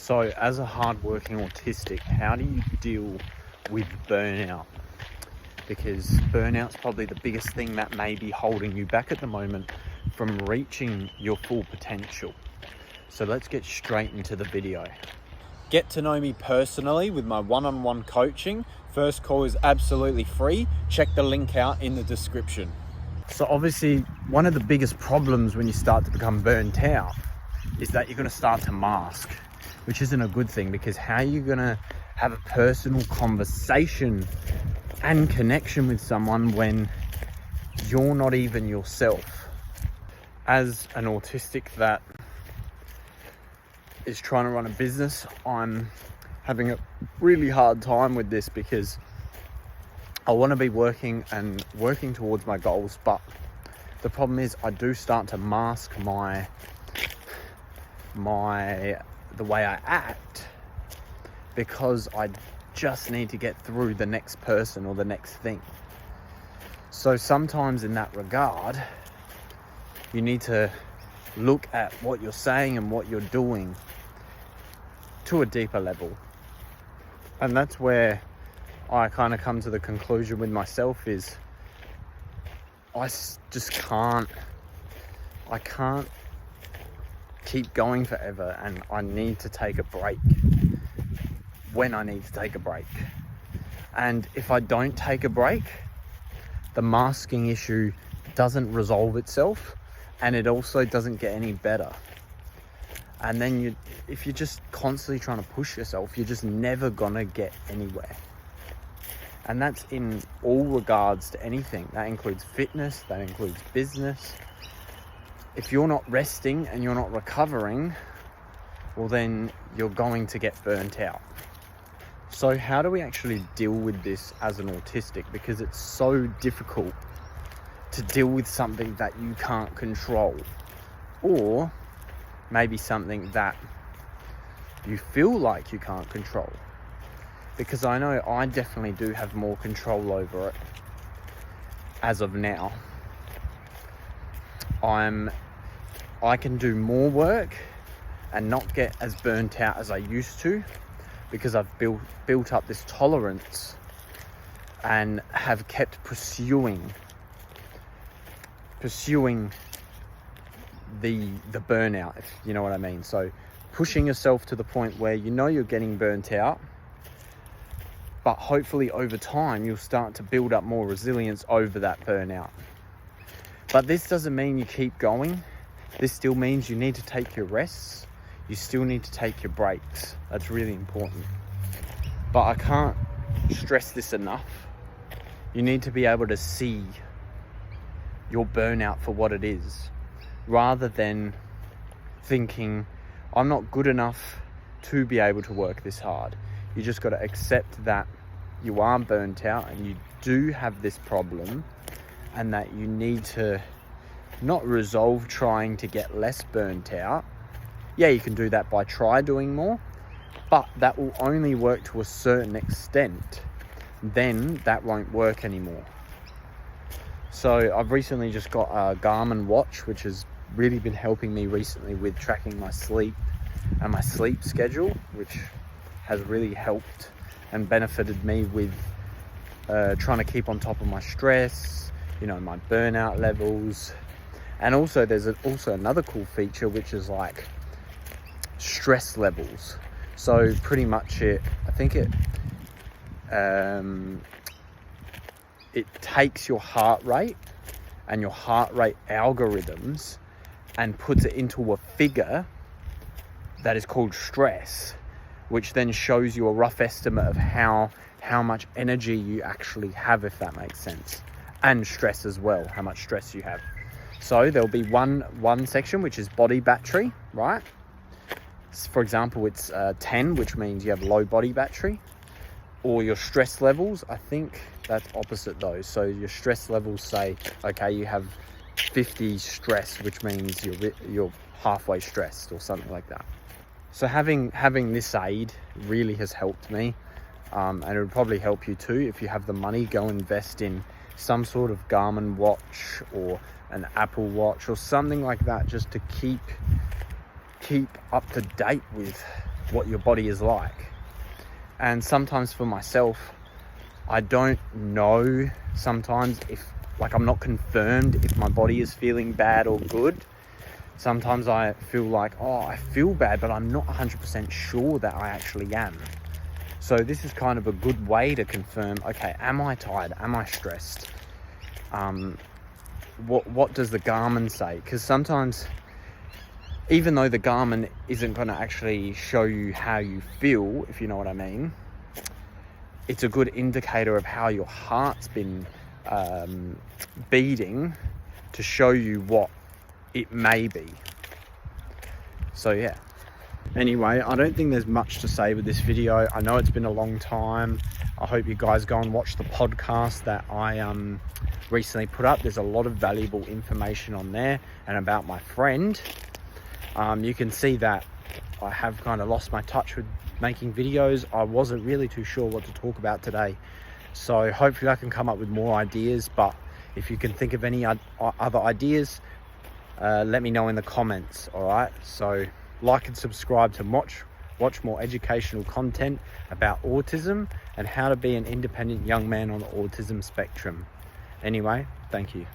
So as a hardworking autistic, how do you deal with burnout? Because burnout's probably the biggest thing that may be holding you back at the moment from reaching your full potential. So let's get straight into the video. Get to know me personally with my one-on-one coaching. First call is absolutely free. Check the link out in the description. So obviously, one of the biggest problems when you start to become burnt out is that you're going to start to mask, which isn't a good thing, because how are you going to have a personal conversation and connection with someone when you're not even yourself? As an autistic that is trying to run a business, I'm having a really hard time with this, because I want to be working towards my goals, but the problem is I do start to mask the way I act, because I just need to get through the next person or the next thing. So sometimes in that regard, you need to look at what you're saying and what you're doing to a deeper level. And that's where I kind of come to the conclusion with myself is I can't keep going forever, and I need to take a break when I need to take a break. And if I don't take a break, the masking issue doesn't resolve itself, and it also doesn't get any better. And then if you're just constantly trying to push yourself, you're just never gonna get anywhere. And that's in all regards to anything. That includes fitness, that includes business. If you're not resting and you're not recovering, well, then you're going to get burnt out. So how do we actually deal with this as an autistic? Because it's so difficult to deal with something that you can't control, or maybe something that you feel like you can't control. Because I know I definitely do have more control over it as of now. I can do more work and not get as burnt out as I used to, because I've built up this tolerance and have kept pursuing the burnout, if you know what I mean. So pushing yourself to the point where you know you're getting burnt out, but hopefully over time you'll start to build up more resilience over that burnout. But this doesn't mean you keep going. This still means you need to take your rests. You still need to take your breaks. That's really important. But I can't stress this enough. You need to be able to see your burnout for what it is, rather than thinking, I'm not good enough to be able to work this hard. You just got to accept that you are burnt out and you do have this problem, and that you need to not resolve trying to get less burnt out. Yeah, you can do that by doing more, but that will only work to a certain extent. Then that won't work anymore. So I've recently just got a Garmin watch, which has really been helping me recently with tracking my sleep and my sleep schedule, which has really helped and benefited me with trying to keep on top of my stress, my burnout levels. And also there's also another cool feature, which is like stress levels. So pretty much it takes your heart rate and your heart rate algorithms and puts it into a figure that is called stress, which then shows you a rough estimate of how much energy you actually have, if that makes sense, and stress as well, how much stress you have. So there'll be one section which is body battery, right? For example, it's 10, which means you have low body battery. Or your stress levels, I think that's opposite those. So your stress levels say, okay, you have 50 stress, which means you're halfway stressed or something like that. So having this aid really has helped me, and it would probably help you too. If you have the money, go invest in some sort of Garmin watch or an Apple Watch or something like that, just to keep up to date with what your body is like. And sometimes for myself, I don't know sometimes if, like, I'm not confirmed if my body is feeling bad or good. Sometimes I feel like, oh, I feel bad, but I'm not 100% sure that I actually am. So this is kind of a good way to confirm, okay, am I tired? Am I stressed? What does the Garmin say? Because sometimes, even though the Garmin isn't going to actually show you how you feel, if you know what I mean, it's a good indicator of how your heart's been beating to show you what it may be. So yeah. Anyway, I don't think there's much to say with this video. I know it's been a long time. I hope you guys go and watch the podcast that I recently put up. There's a lot of valuable information on there, and about my friend. You can see that I have kind of lost my touch with making videos. I wasn't really too sure what to talk about today, so hopefully I can come up with more ideas. But if you can think of any other ideas, let me know in the comments. All right, so like and subscribe to watch more educational content about autism and how to be an independent young man on the autism spectrum. Anyway, thank you.